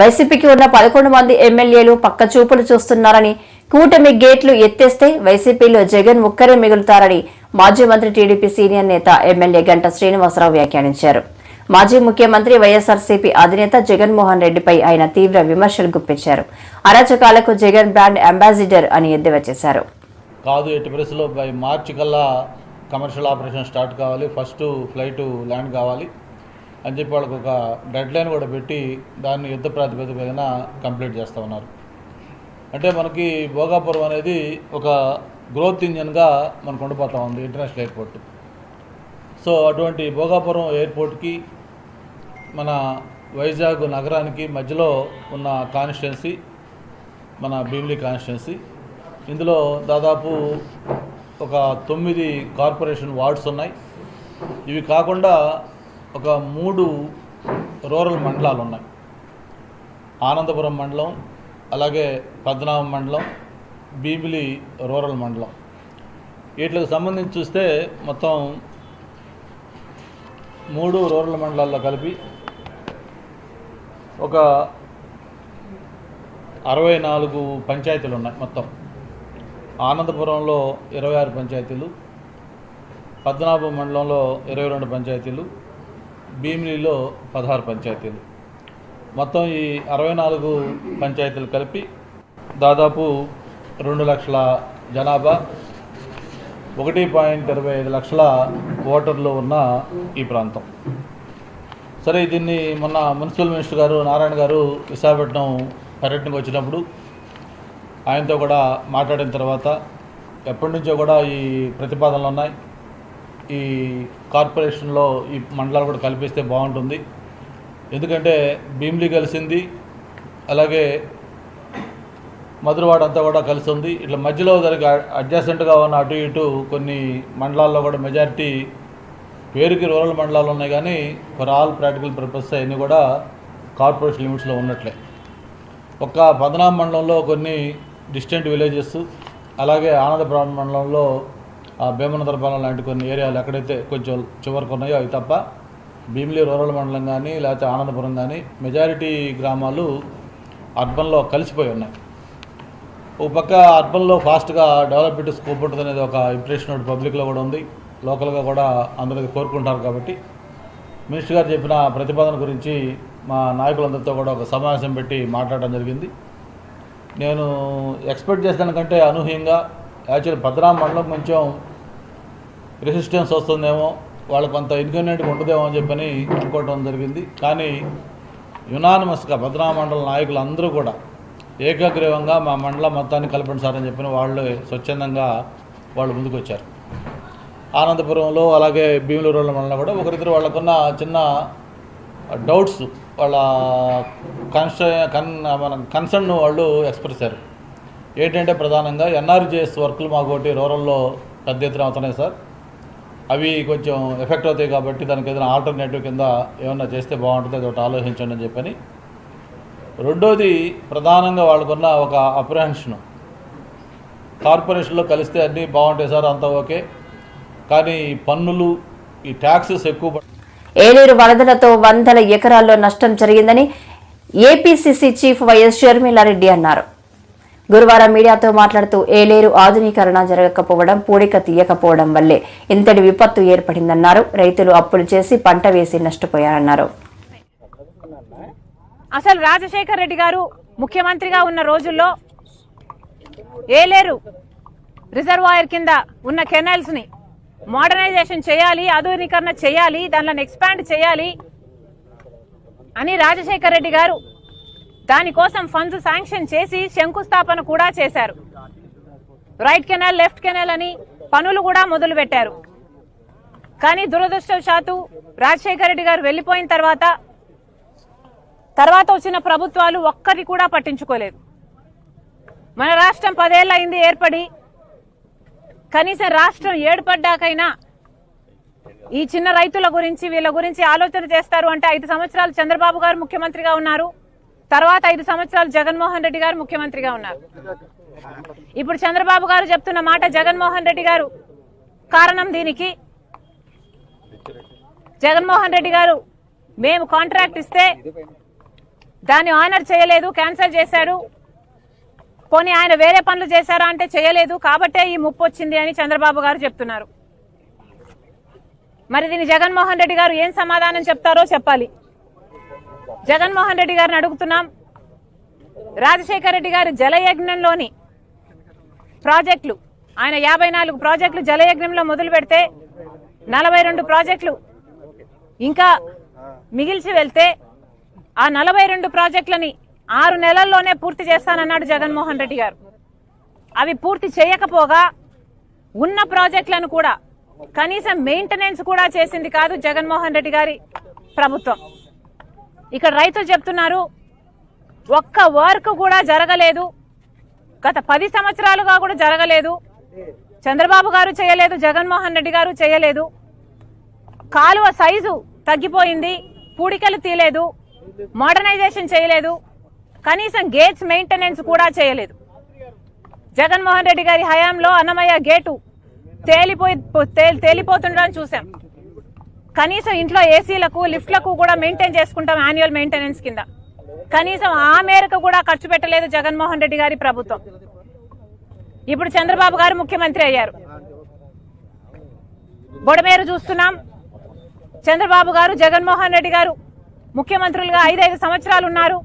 వైసీపీకి ఉన్న 11 మంది ఎమ్మెల్యేలు పక్క చూపులు చూస్తున్నారని, కూటమి గేట్లు ఎత్తేస్తే వైసీపీలో జగన్ ఒక్కరే మిగులుతారని మాజీ మంత్రి టీడీపీ సీనియర్ నేత ఎమ్మెల్యే గంటా శ్రీనివాసరావు వ్యాఖ్యానించారు. మాజీ ముఖ్యమంత్రి వైఎస్ఆర్సీపీ అధినేత జగన్మోహన్ రెడ్డిపై ఆయన తీవ్ర విమర్శలు గుప్పించారు. అరాచకాలకు జగన్ బ్రాండ్ అంబాసిడర్ అని ఎద్దేవా చేశారు. కాదు, ఎట్టి పరిస్థితుల్లో బై మార్చి కల్లా కమర్షియల్ ఆపరేషన్ స్టార్ట్ కావాలి, ఫస్ట్ ఫ్లైట్ ల్యాండ్ కావాలి అని చెప్పి వాళ్ళకు ఒక డెడ్ లైన్ కూడా పెట్టి దాన్ని యుద్ధ ప్రాతిపదికన కంప్లీట్ చేస్తూ ఉన్నారు. అంటే మనకి భోగాపురం అనేది ఒక గ్రోత్ ఇంజన్గా మనకు ఉండిపోతూ ఉంది ఇంటర్నేషనల్ ఎయిర్పోర్ట్. సో అటువంటి భోగాపురం ఎయిర్పోర్ట్కి మన వైజాగ్ నగరానికి మధ్యలో ఉన్న కాన్స్టిట్యున్సీ మన భీమిలి కాన్స్టిట్యున్సీ. ఇందులో దాదాపు ఒక 9 కార్పొరేషన్ వార్డ్స్ ఉన్నాయి. ఇవి కాకుండా ఒక 3 రూరల్ మండలాలు ఉన్నాయి. ఆనందపురం మండలం, అలాగే పద్మనాభం మండలం, భీమిలి రూరల్ మండలం. వీటికి సంబంధించి చూస్తే మొత్తం 3 రూరల్ మండలాల్లో కలిపి ఒక 64 పంచాయతీలు ఉన్నాయి. మొత్తం ఆనందపురంలో 26 పంచాయతీలు, పద్మనాభం మండలంలో 22 పంచాయతీలు, భీమిలిలో 16 పంచాయతీలు. మొత్తం ఈ 64 పంచాయతీలు కలిపి దాదాపు 2 లక్షల జనాభా, 1.25 లక్షల ఓటర్లు ఉన్న ఈ ప్రాంతం. సరే, దీన్ని మొన్న మున్సిపల్ మినిస్టర్ గారు నారాయణ గారు విశాఖపట్నం పర్యటనకు వచ్చినప్పుడు ఆయనతో కూడా మాట్లాడిన తర్వాత ఎప్పటి నుంచో కూడా ఈ ప్రతిపాదనలు ఉన్నాయి. ఈ కార్పొరేషన్లో ఈ మండలాలు కూడా కల్పిస్తే బాగుంటుంది. ఎందుకంటే భీమిలి కలిసింది, అలాగే మధురవాడ అంతా కూడా కలిసి ఉంది. ఇట్లా మధ్యలో దానికి అడ్జసెంట్గా ఉన్న అటు ఇటు కొన్ని మండలాల్లో కూడా మెజారిటీ పేరుకి రూరల్ మండలాలు ఉన్నాయి, కానీ ఫర్ ఆల్ ప్రాక్టికల్ పర్పస్ అవన్నీ కూడా కార్పొరేషన్ లిమిట్స్లో ఉన్నట్లే. ఒక్క పద్మనాభం మండలంలో కొన్ని డిస్టెంట్ విలేజెస్, అలాగే ఆనందపురం మండలంలో భీమనదరపాలెం లాంటి కొన్ని ఏరియాలు ఎక్కడైతే కొంచెం చివరికి ఉన్నాయో అవి తప్ప భీమిలి రూరల్ మండలం కానీ లేకపోతే ఆనందపురం కానీ మెజారిటీ గ్రామాలు అర్బన్లో కలిసిపోయి ఉన్నాయి. ఒక పక్క అర్బన్లో ఫాస్ట్గా డెవలప్మెంట్ స్కోప్ ఉంటుంది అనేది ఒక ఇంప్రెషన్ ఒకటి పబ్లిక్లో కూడా ఉంది, లోకల్గా కూడా అందరికీ కోరుకుంటారు. కాబట్టి మినిస్టర్ గారు చెప్పిన ప్రతిపాదన గురించి మా నాయకులందరితో కూడా ఒక సమావేశం పెట్టి మాట్లాడడం జరిగింది. నేను ఎక్స్పెక్ట్ చేసిన దానికంటే అనూహ్యంగా యాక్చువల్లీ పద్మనాభం మండలం కొంచెం రెసిస్టెన్స్ వస్తుందేమో, వాళ్ళకు కొంత ఇన్కన్వీనియంట్గా ఉంటుందేమో అని చెప్పని అనుకోవడం జరిగింది. కానీ యునానిమస్గా పద్మనాభం మండల నాయకులు అందరూ కూడా ఏకగ్రీవంగా మా మండలం మొత్తాన్ని కలపండి సార్ అని చెప్పిన వాళ్ళు స్వచ్ఛందంగా వాళ్ళు ముందుకు వచ్చారు. ఆనందపురంలో అలాగే భీమిలి రూరల్ మండలం కూడా ఒకరిద్దరు వాళ్ళకున్న చిన్న డౌట్స్, వాళ్ళ కన్సర్న్ వాళ్ళు ఎక్స్ప్రెస్ చేశారు. ఏంటంటే ప్రధానంగా ఎన్ఆర్జీఎస్ వర్కులు మాకోటి రూరల్లో పెద్ద ఎత్తున అవుతున్నాయి సార్, అవి కొంచెం ఎఫెక్ట్ అవుతాయి, కాబట్టి దానికి ఏదైనా ఆల్టర్నేటివ్ కింద ఏమన్నా చేస్తే బాగుంటుంది, అది ఒకటి ఆలోచించండి అని చెప్పని. రెండోది ప్రధానంగా వాళ్ళకున్న ఒక అప్రహెన్షన్, కార్పొరేషన్లో కలిస్తే అన్నీ బాగుంటాయి సార్, అంతా ఓకే, కానీ పన్నులు ఈ ట్యాక్సెస్ ఎక్కువ. ఏలేరు వరదలతో 100 ఎకరాల్లో నష్టం జరిగిందని ఏపీసీసీ చీఫ్ వైఎస్ షర్మిలారెడ్డి అన్నారు. గురువారం మీడియాతో మాట్లాడుతూ ఏలేరు ఆధునీకరణ జరగకపోవడం, పూడిక తీయకపోవడం వల్లే ఇంతటి విపత్తు ఏర్పడిందన్నారు. రైతులు అప్పులు చేసి పంట వేసి నష్టపోయారన్నారు. అసలు రాజశేఖర్ రెడ్డి గారు ముఖ్యమంత్రిగా ఉన్న రోజుల్లో ఏలేరు రిజర్వాయర్ కింద ఉన్న కెనాల్స్ ని మోడర్నైజేషన్ చేయాలి, ఆధునీకరణ చేయాలి, దానిలో ఎక్స్పాండ్ చేయాలి అని రాజశేఖర్ రెడ్డి గారు దానికోసం ఫండ్స్ శాంక్షన్ చేసి శంకుస్థాపన కూడా చేశారు. రైట్ కెనాల్, లెఫ్ట్ కెనాల్ అని పనులు కూడా మొదలు పెట్టారు. కానీ దురదృష్టవశాత్తు రాజశేఖర్ రెడ్డి గారు వెళ్లిపోయిన తర్వాత వచ్చిన ప్రభుత్వాలు ఒక్కరి కూడా పట్టించుకోలేదు. మన రాష్ట్రం 10 ఏళ్ల అయింది ఏర్పడి, కనీసం రాష్ట్రం ఏర్పడ్డాకైనా ఈ చిన్న రైతుల గురించి వీళ్ళ గురించి ఆలోచన చేస్తారు అంటే 5 సంవత్సరాలు చంద్రబాబు గారు ముఖ్యమంత్రిగా ఉన్నారు, తర్వాత 5 సంవత్సరాలు జగన్మోహన్ రెడ్డి గారు ముఖ్యమంత్రిగా ఉన్నారు. ఇప్పుడు చంద్రబాబు గారు చెప్తున్న మాట జగన్మోహన్ రెడ్డి గారు కారణం. దీనికి జగన్మోహన్ రెడ్డి గారు మేము కాంట్రాక్ట్ ఇస్తే దాన్ని ఆనర్ చేయలేదు, క్యాన్సిల్ చేశారు. పోనీ ఆయన వేరే పనులు చేశారా అంటే చేయలేదు, కాబట్టే ఈ ముప్పు వచ్చింది అని చంద్రబాబు గారు చెప్తున్నారు. మరి దీన్ని జగన్మోహన్ రెడ్డి గారు ఏం సమాధానం చెప్తారో చెప్పాలి. జగన్మోహన్ రెడ్డి గారిని అడుగుతున్నాం. రాజశేఖర రెడ్డి గారి జలయజ్ఞంలోని ప్రాజెక్టులు, ఆయన 54 ప్రాజెక్టులు జలయజ్ఞంలో మొదలు పెడితే 42 ప్రాజెక్టులు ఇంకా మిగిల్చి వెళ్తే ఆ 42 ప్రాజెక్టులని 6 నెలల్లోనే పూర్తి చేస్తానన్నాడు జగన్మోహన్ రెడ్డి గారు. అవి పూర్తి చేయకపోగా ఉన్న ప్రాజెక్టులను కూడా కనీసం మెయింటెనెన్స్ కూడా చేసింది కాదు జగన్మోహన్ రెడ్డి గారి ప్రభుత్వం. ఇక్కడ రైతులు చెప్తున్నారు, ఒక్క వర్క్ కూడా జరగలేదు, గత 10 సంవత్సరాలుగా కూడా జరగలేదు. చంద్రబాబు గారు చేయలేదు, జగన్మోహన్ రెడ్డి గారు చేయలేదు. కాలువ సైజు తగ్గిపోయింది, పూడికలు తీయలేదు, మోడర్నైజేషన్ చేయలేదు, కనీసం గేట్స్ మెయింటెనెన్స్ కూడా చేయలేదు. జగన్మోహన్ రెడ్డి గారి హయాంలో అన్నమయ్య గేటు తేలిపోతుండడం చూసాం. కనీసం ఇంట్లో ఏసీలకు లిఫ్ట్లకు కూడా మెయింటైన్ చేసుకుంటాం యాన్యువల్ మెయింటెనెన్స్ కింద. కనీసం ఆ మేరకు కూడా ఖర్చు పెట్టలేదు జగన్మోహన్ రెడ్డి గారి ప్రభుత్వం. ఇప్పుడు చంద్రబాబు గారు ముఖ్యమంత్రి అయ్యారు. బొడమేరు చూస్తున్నాం. చంద్రబాబు గారు, జగన్మోహన్ రెడ్డి గారు ముఖ్యమంత్రులుగా 5 సంవత్సరాలు ఉన్నారు.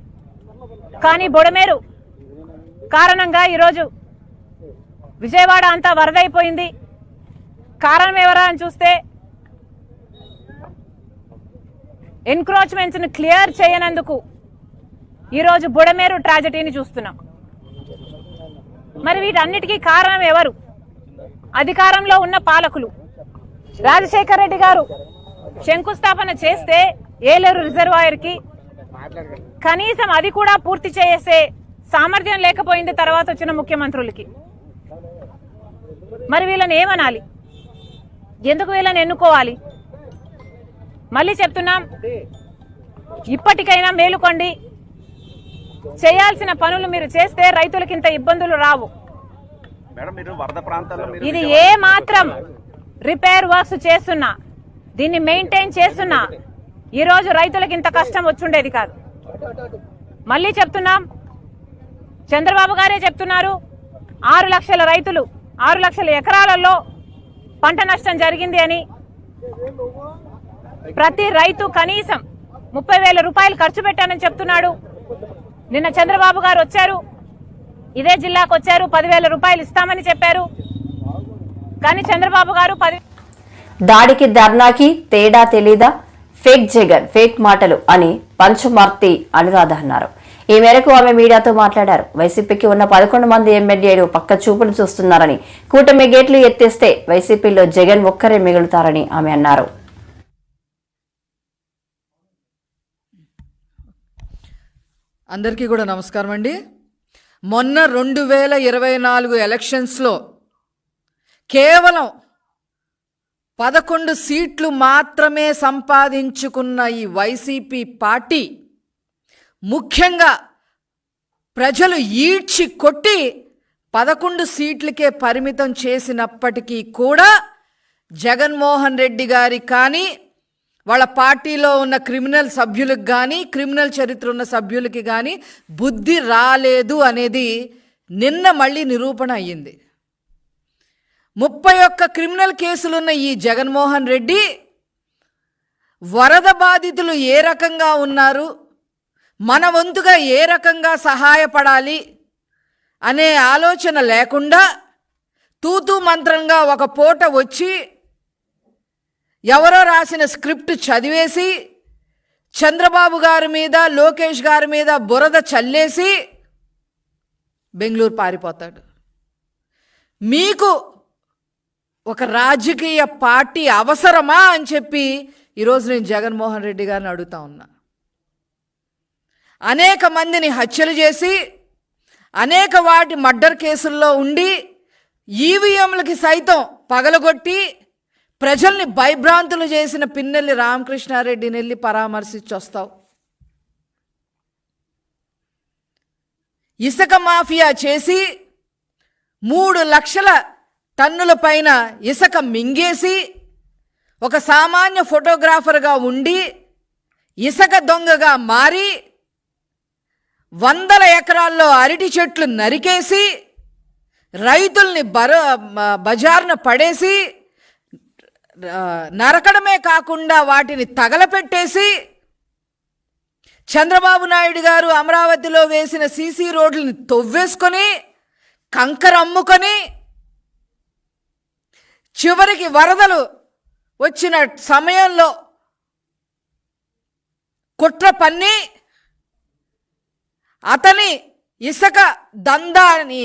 కానీ బొడమేరు కారణంగా ఈరోజు విజయవాడ అంతా వరదైపోయింది. కారణం ఎవరా అని చూస్తే ఎన్క్రోచ్మెంట్స్ ను క్లియర్ చేయనందుకు ఈరోజు బుడమేరు ట్రాజడీని చూస్తున్నాం. మరి వీటన్నిటికీ కారణం ఎవరు? అధికారంలో ఉన్న పాలకులు. రాజశేఖర రెడ్డి గారు శంకుస్థాపన చేస్తే ఏలేరు రిజర్వాయర్ కి కనీసం అది కూడా పూర్తి చేసే సామర్థ్యం లేకపోయింది తర్వాత వచ్చిన ముఖ్యమంత్రులకి. మరి వీళ్ళని ఏమనాలి? ఎందుకు వీళ్ళని ఎన్నుకోవాలి? మళ్ళీ చెప్తున్నాం, ఇప్పటికైనా మేలుకోండి. చేయాల్సిన పనులు మీరు చేస్తే రైతులకి ఇంత ఇబ్బందులు రావు. ఇది ఏ మాత్రం రిపేర్ వర్క్స్ చేస్తున్నా, దీన్ని మెయింటైన్ చేస్తున్నా ఈ రోజు రైతులకు ఇంత కష్టం వచ్చుండేది కాదు. మళ్ళీ చెప్తున్నాం, చంద్రబాబు గారే చెప్తున్నారు, 6 లక్షల రైతులు 6 లక్షల ఎకరాలలో పంట నష్టం జరిగింది అని. ప్రతి రైతు కనీసం 30,000 రూపాయలు ఖర్చు పెట్టానని చెప్తున్నాడు. నిన్న చంద్రబాబు గారు వచ్చారు, ఇదే జిల్లాకు వచ్చారు, 10,000 రూపాయలు ఇస్తామని చెప్పారు. కానీ చంద్రబాబు గారు దాడికి ధర్నాకి తేడా తెలీదా? ఫేక్ జగన్, ఫేక్ మాటలు అని పంచమార్తి అనురాధ అన్నారు. ఈ మేరకు ఆమె మీడియాతో మాట్లాడారు. వైసీపీకి ఉన్న 11 మంది ఎమ్మెల్యేలు పక్క చూపులు చూస్తున్నారని, కూటమి గేట్లు ఎత్తేస్తే వైసీపీలో జగన్ ఒక్కరే మిగులుతారని ఆమె అన్నారు. అందరికీ కూడా నమస్కారం అండి. మొన్న 2024 ఎలక్షన్స్లో కేవలం 11 సీట్లు మాత్రమే సంపాదించుకున్న ఈ వైసీపీ పార్టీ ముఖ్యంగా ప్రజలు ఈడ్చి కొట్టి 11 సీట్లకే పరిమితం చేసినప్పటికీ కూడా జగన్మోహన్ రెడ్డి గారి కానీ వాళ్ళ పార్టీలో ఉన్న క్రిమినల్ సభ్యులకు కానీ క్రిమినల్ చరిత్ర ఉన్న సభ్యులకి కానీ బుద్ధి రాలేదు అనేది నిన్న మళ్ళీ నిరూపణ అయ్యింది. 31 క్రిమినల్ కేసులున్న ఈ జగన్మోహన్ రెడ్డి వరద బాధితులు ఏ రకంగా ఉన్నారు, మన వంతుగా ఏ రకంగా సహాయపడాలి అనే ఆలోచన లేకుండా తూతూ మంత్రంగా ఒక పూట వచ్చి ఎవరో రాసిన స్క్రిప్ట్ చదివేసి చంద్రబాబు గారి మీద లోకేష్ గారి మీద బురద చల్లేసి బెంగళూరు పారిపోతాడు. మీకు ఒక రాజకీయ పార్టీ అవసరమా అని చెప్పి ఈరోజు నేను జగన్మోహన్ రెడ్డి గారిని అడుగుతా ఉన్నా. అనేక మందిని హత్యలు చేసి అనేక వాటి మర్డర్ కేసుల్లో ఉండి ఈవీఎంలకి సైతం పగలగొట్టి ప్రజల్ని భయభ్రాంతులు చేసిన పిన్నెల్లి రామకృష్ణారెడ్డిని వెళ్ళి పరామర్శించి వస్తావు. ఇసుక మాఫియా చేసి 3 లక్షల టన్నుల పైన ఇసుక మింగేసి ఒక సామాన్య ఫోటోగ్రాఫర్గా ఉండి ఇసుక దొంగగా మారి వందల ఎకరాల్లో అరటి చెట్లు నరికేసి రైతుల్ని బజార్న పడేసి నరకడమే కాకుండా వాటిని తగలపెట్టేసి చంద్రబాబు నాయుడు గారు అమరావతిలో వేసిన సీసీ రోడ్లని తవ్వేసుకొని కంకర అమ్ముకొని చివరికి వరదలు వచ్చిన సమయంలో కుట్ర పన్ని అతని ఇసుక దందాని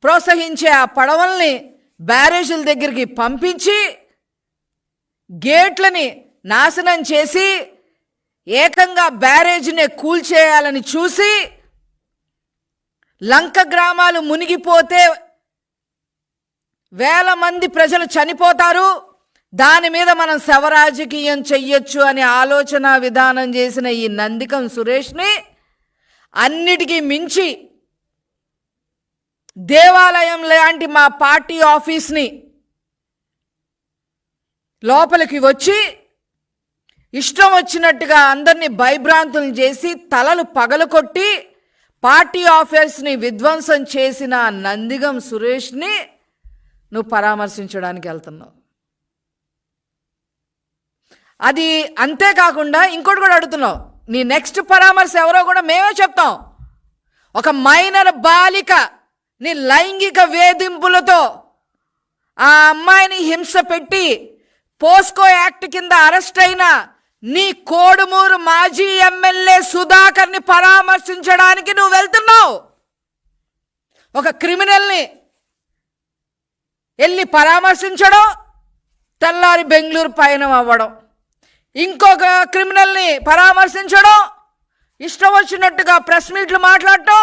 ప్రోత్సహించే ఆ పడవల్ని బ్యారేజీల దగ్గరికి పంపించి గేట్లని నాశనం చేసి ఏకంగా బ్యారేజీనే కూల్చేయాలని చూసి లంక గ్రామాలు మునిగిపోతే వేల మంది ప్రజలు చనిపోతారు, దాని మీద మనం శవరాజకీయం చెయ్యొచ్చు అనే ఆలోచన విధానం చేసిన ఈ నందికం సురేష్ని అన్నిటికీ మించి దేవాలయం లాంటి మా పార్టీ ఆఫీస్ని లోపలికి వచ్చి ఇష్టం వచ్చినట్టుగా అందరినీ భయభ్రాంతులు చేసి తలలు పగలకొట్టి పార్టీ ఆఫీస్ని విధ్వంసం చేసిన నందిగం సురేష్ని నువ్వు పరామర్శించడానికి వెళ్తున్నావు. అది అంతేకాకుండా ఇంకోటి కూడా అడుగుతున్నావు, నీ నెక్స్ట్ పరామర్శ ఎవరో కూడా మేమే చెప్తాం. ఒక మైనర్ బాలిక నీ లైంగిక వేధింపులతో ఆ అమ్మాయిని హింస పెట్టి పోస్కో యాక్ట్ కింద అరెస్ట్ అయిన నీ కోడుమూరు మాజీ ఎమ్మెల్యే సుధాకర్ని పరామర్శించడానికి నువ్వు వెళ్తున్నావు. ఒక క్రిమినల్ని వెళ్ళి పరామర్శించడం, తెల్లారి బెంగళూరు పయనం అవ్వడం, ఇంకొక క్రిమినల్ని పరామర్శించడం, ఇష్టం వచ్చినట్టుగా ప్రెస్ మీట్లు మాట్లాడటం,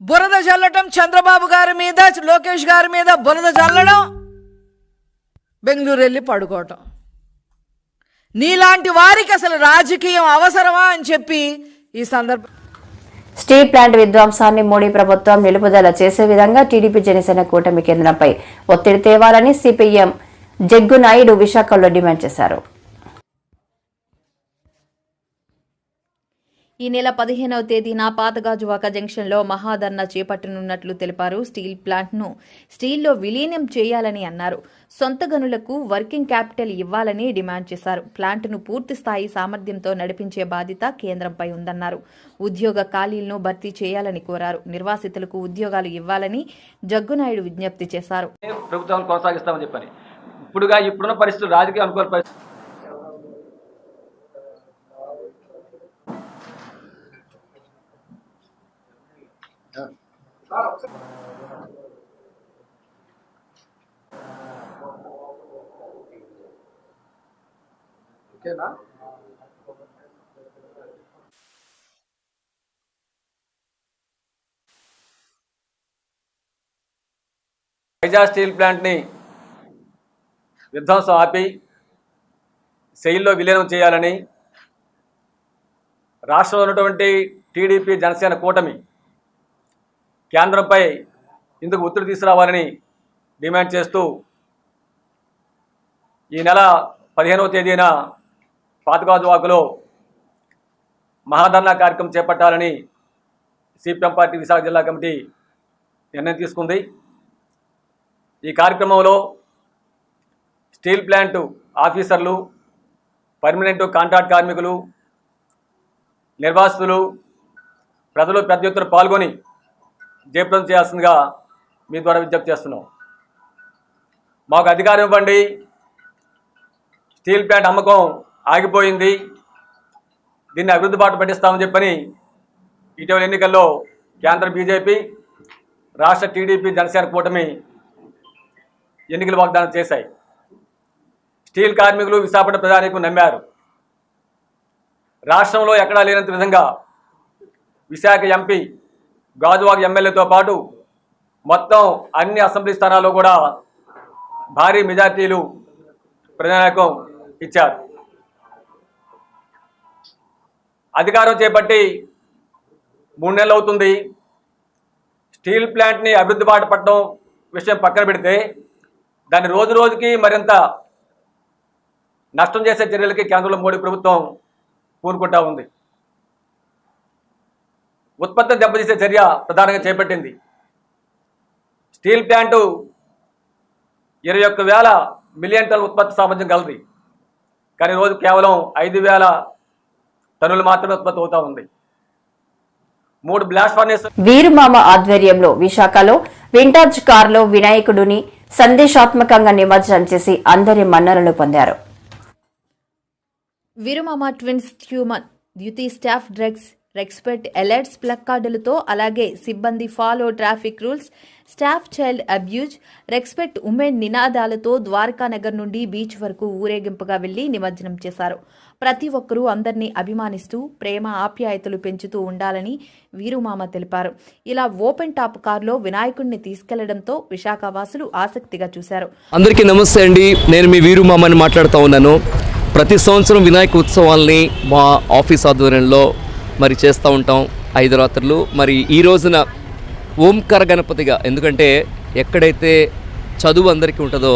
బురద చల్లటం, చంద్రబాబు గారి మీద లోకేష్ గారి మీద బురద చల్లడం, బెంగళూరు వెళ్ళి పడుకోవటం. నీలాంటి వారికి అసలు రాజకీయం అవసరమా అని చెప్పి ఈ సందర్భం. స్టీల్ ప్లాంట్ విధ్వంసాన్ని మోడీ ప్రభుత్వం నిలుపుదల చేసే విధంగా టీడీపీ జనసేన కూటమి కేంద్రంపై ఒత్తిడి తేవాలని సిపిఎం జగ్గునాయుడు విశాఖలో డిమాండ్ చేశారు. ఈ నెల 15వ తేదీన పాతగాజువాక జంక్షన్లో మహాధర్నా చేపట్టనున్నట్లు తెలిపారు. స్టీల్ ప్లాంట్ను స్టీల్లో విలీనం చేయాలని అన్నారు. సొంత గనులకు వర్కింగ్ క్యాపిటల్ ఇవ్వాలని డిమాండ్ చేశారు. ప్లాంట్ను పూర్తి స్థాయి సామర్థ్యంతో నడిపించే బాధ్యత కేంద్రంపై ఉందన్నారు. ఉద్యోగ ఖాళీలను భర్తీ చేయాలని కోరారు. నిర్వాసితులకు ఉద్యోగాలు ఇవ్వాలని జగ్గునాయుడు విజ్ఞప్తి చేశారు. ప్రభుత్వం కొనసాగిస్తామని చెప్పని ఇప్పుడున్న పరిస్థితులు రాజకీయ అనుకూల పరిస్థితులు వైజాగ్ స్టీల్ ప్లాంట్ని విధ్వంసం ఆపి సెయిల్లో విలీనం చేయాలని రాష్ట్రంలో ఉన్నటువంటి టీడీపీ జనసేన కూటమి కేంద్రంపై ఇందుకు ఒత్తిడి తీసుకురావాలని డిమాండ్ చేస్తూ ఈ నెల 15వ తేదీన పాతగాజువాకలో మహాధర్నా కార్యక్రమం చేపట్టాలని సిపిఎం పార్టీ విశాఖ జిల్లా కమిటీ నిర్ణయం తీసుకుంది. ఈ కార్యక్రమంలో స్టీల్ ప్లాంట్ ఆఫీసర్లు, పర్మనెంట్ కాంట్రాక్ట్ కార్మికులు, నిర్వాసితులు, ప్రజలు పెద్ద ఎత్తున పాల్గొని జయప్రదం చేయాల్సిందిగా మీ ద్వారా విజ్ఞప్తి చేస్తున్నాం. మాకు అధికారం ఇవ్వండి, స్టీల్ ప్లాంట్ అమ్మకం ఆగిపోయింది, దీన్ని అభివృద్ధి బాట పట్టిస్తామని చెప్పని ఇటీవల ఎన్నికల్లో కేంద్ర బీజేపీ, రాష్ట్ర టీడీపీ జనసేన కూటమి ఎన్నికల వాగ్దానం చేశాయి. స్టీల్ కార్మికులు విశాఖపట్నం ప్రజానీకం నమ్మారు. రాష్ట్రంలో ఎక్కడా లేనంత విధంగా విశాఖ ఎంపీ, గాజువాక ఎమ్మెల్యేతో పాటు మొత్తం అన్ని అసెంబ్లీ స్థానాల్లో కూడా భారీ మెజార్టీలు ప్రజానీకం ఇచ్చారు. అధికారం చేపట్టి 3 నెలలు అవుతుంది. స్టీల్ ప్లాంట్ని అభివృద్ధి బాట పట్టడం విషయం పక్కన పెడితే దాన్ని రోజు రోజుకి మరింత నష్టం చేసే చర్యలకి కేంద్రంలో మోడీ ప్రభుత్వం పూనుకుంటా ఉంది. ఉత్పత్తిని దెబ్బతీసే చర్య ప్రధానంగా చేపట్టింది. స్టీల్ ప్లాంటు 21,000 మిలియన్ టన్నుల ఉత్పత్తి సామర్థ్యం కలది. కానీ రోజు కేవలం 5,000 టన్నులు మాత్రమే ఉత్పత్తి అవుతా ఉంది. 3 బ్లాస్ట్ ఫర్నేస్. వీరుమామ ఆధ్వర్యంలో విశాఖలో వింటాజ్ కారులో వినాయకుడిని సందేశాత్మకంగా నిమజ్జనం చేసి అందరి మన్ననలు పొందారు. వీరుమామ twins human duty staff drugs respect alerts ప్లక్కార్డులతో, అలాగే సిబ్బంది follow traffic rules, staff child abuse, respect women నినాదాలతో ద్వారకా నగర్ నుండి బీచ్ వరకు ఊరేగింపుగా వెళ్లి నిమజ్జనం చేశారు. ప్రతి ఒక్కరూ అందరినీ అభిమానిస్తూ ప్రేమ ఆప్యాయతలు పెంచుతూ ఉండాలని వీరుమామ తెలిపారు. ఇలా ఓపెన్ టాప్ కారులో వినాయకుడిని తీసుకెళ్లడంతో విశాఖ వాసులు ఆసక్తిగా చూశారు. అందరికీ నమస్తే అండి, నేను మీ వీరుమామని మాట్లాడుతూ ఉన్నాను. ప్రతి సంవత్సరం వినాయక ఉత్సవాల్ని మా ఆఫీస్ ఆధ్వర్యంలో మరి చేస్తూ ఉంటాం 5 రాత్రులు. మరి ఈ రోజున ఓంకార గణపతిగా, ఎందుకంటే ఎక్కడైతే చదువు అందరికీ ఉంటుందో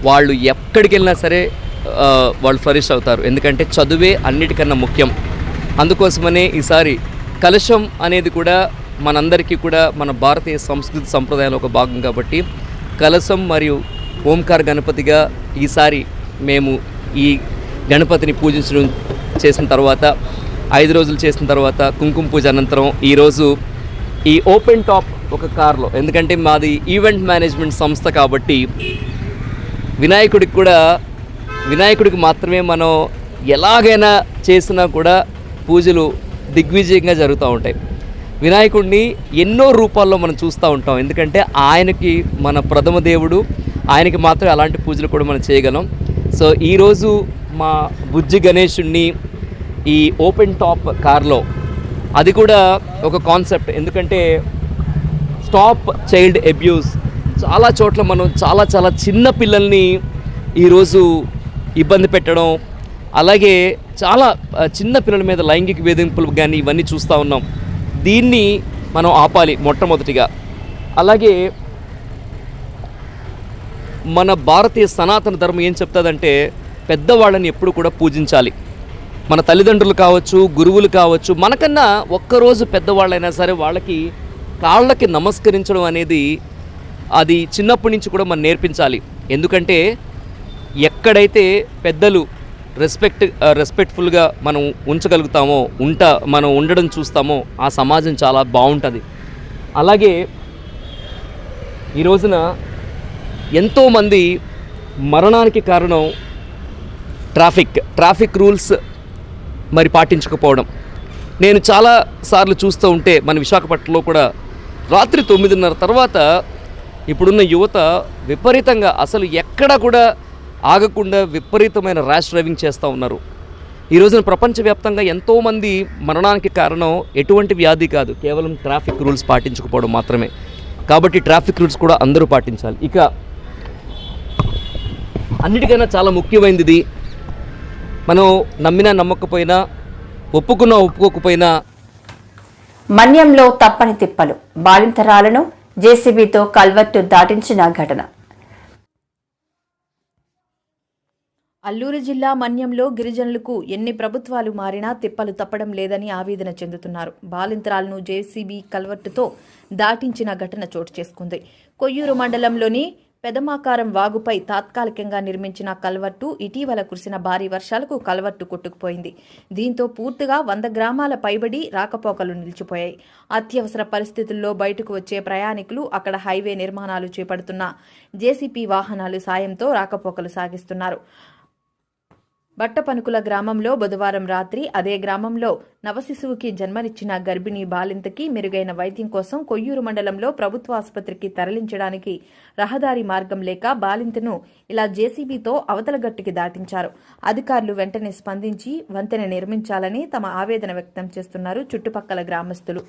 వాళ్ళు ఎక్కడికి వెళ్ళినా సరే వాళ్ళు ఫ్లరిష్ అవుతారు. ఎందుకంటే చదువే అన్నిటికన్నా ముఖ్యం. అందుకోసమనే ఈసారి కలశం అనేది కూడా మనందరికీ కూడా మన భారతీయ సంస్కృతి సంప్రదాయాల ఒక భాగం కాబట్టి కలశం మరియు ఓంకార గణపతిగా ఈసారి మేము ఈ గణపతిని పూజించడం చేసిన తర్వాత 5 రోజులు చేసిన తర్వాత కుంకుమ పూజ అనంతరం ఈరోజు ఈ ఓపెన్ టాప్ ఒక కార్లో, ఎందుకంటే మాది ఈవెంట్ మేనేజ్మెంట్ సంస్థ కాబట్టి వినాయకుడికి మాత్రమే మనం ఎలాగైనా చేసినా కూడా పూజలు దిగ్విజయంగా జరుగుతూ ఉంటాయి. వినాయకుడిని ఎన్నో రూపాల్లో మనం చూస్తూ ఉంటాం, ఎందుకంటే ఆయనకి మన ప్రథమ దేవుడు, ఆయనకి మాత్రమే అలాంటి పూజలు కూడా మనం చేయగలం. సో ఈరోజు మా బుజ్జి గణేశుడిని ఈ ఓపెన్ టాప్ కార్లో, అది కూడా ఒక కాన్సెప్ట్, ఎందుకంటే స్టాప్ చైల్డ్ అబ్యూస్. చాలా చోట్ల మనం చాలా చిన్న పిల్లల్ని ఈరోజు ఇబ్బంది పెట్టడం, అలాగే చాలా చిన్న పిల్లల మీద లైంగిక వేధింపులు కానీ ఇవన్నీ చూస్తూ ఉన్నాం. దీన్ని మనం ఆపాలి మొట్టమొదటిగా. అలాగే మన భారతీయ సనాతన ధర్మం ఏం చెప్తుందంటే పెద్దవాళ్ళని ఎప్పుడు కూడా పూజించాలి. మన తల్లిదండ్రులు కావచ్చు, గురువులు కావచ్చు, మనకన్నా ఒక్కరోజు పెద్దవాళ్ళైనా సరే వాళ్ళకి కాళ్ళకి నమస్కరించడం అనేది అది చిన్నప్పటి నుంచి కూడా మనం నేర్పించాలి. ఎందుకంటే ఎక్కడైతే పెద్దలు రెస్పెక్ట్ఫుల్గా మనం ఉంచగలుగుతామో, మనం ఉండడం చూస్తామో ఆ సమాజం చాలా బాగుంటుంది. అలాగే ఈ రోజున ఎంతోమంది మరణానికి కారణం ట్రాఫిక్ రూల్స్ మరి పాటించకపోవడం. నేను చాలాసార్లు చూస్తూ ఉంటే మన విశాఖపట్నంలో కూడా రాత్రి 9:30 తర్వాత ఇప్పుడున్న యువత విపరీతంగా అసలు ఎక్కడ కూడా ఆగకుండా విపరీతమైన ర్యాష్ డ్రైవింగ్ చేస్తూ ఉన్నారు. ఈ రోజున ప్రపంచవ్యాప్తంగా ఎంతోమంది మరణానికి కారణం ఎటువంటి వ్యాధి కాదు, కేవలం ట్రాఫిక్ రూల్స్ పాటించకపోవడం మాత్రమే. కాబట్టి ట్రాఫిక్ రూల్స్ కూడా అందరూ పాటించాలి. ఇక అన్నిటికైనా చాలా ముఖ్యమైనది ఇది, మనం నమ్మినా నమ్మకపోయినా, ఒప్పుకున్నా ఒప్పుకోకపోయినా. మన్యంలో తప్పని తిప్పలు, బాలింతరాలను జేసీబీతో కల్వర్టు దాటించిన ఘటన. అల్లూరు జిల్లా మన్యంలో గిరిజనులకు ఎన్ని ప్రభుత్వాలు మారినా తిప్పలు తప్పడం లేదని ఆవేదన చెందుతున్నారు. బాలింతరాలను జేసీబీ కల్వర్టుతో దాటించిన ఘటన చోటు చేసుకుంది. కొయ్యూరు మండలంలోని పెదమాకారం వాగుపై తాత్కాలికంగా నిర్మించిన కల్వర్టు ఇటీవల కురిసిన భారీ వర్షాలకు కల్వర్టు కొట్టుకుపోయింది. దీంతో పూర్తిగా 100 గ్రామాల పైబడి రాకపోకలు నిలిచిపోయాయి. అత్యవసర పరిస్థితుల్లో బయటకు వచ్చే ప్రయాణికులు అక్కడ హైవే నిర్మాణాలు చేపడుతున్న జేసీబీ వాహనాలు సాయంతో రాకపోకలు సాగిస్తున్నారు. బట్టపనుకుల గ్రామంలో బుధవారం రాత్రి అదే గ్రామంలో నవశిశువుకి జన్మనిచ్చిన గర్భిణీ బాలింతకి మెరుగైన వైద్యం కోసం కొయ్యూరు మండలంలో ప్రభుత్వ ఆసుపత్రికి తరలించడానికి రహదారి మార్గం లేక బాలింతను ఇలా జేసీబీతో అవతల గట్టుకి దాటించారు. అధికారులు వెంటనే స్పందించి వంతెన నిర్మించాలని తమ ఆవేదన వ్యక్తం చేస్తున్నారు చుట్టుపక్కల గ్రామస్తులు.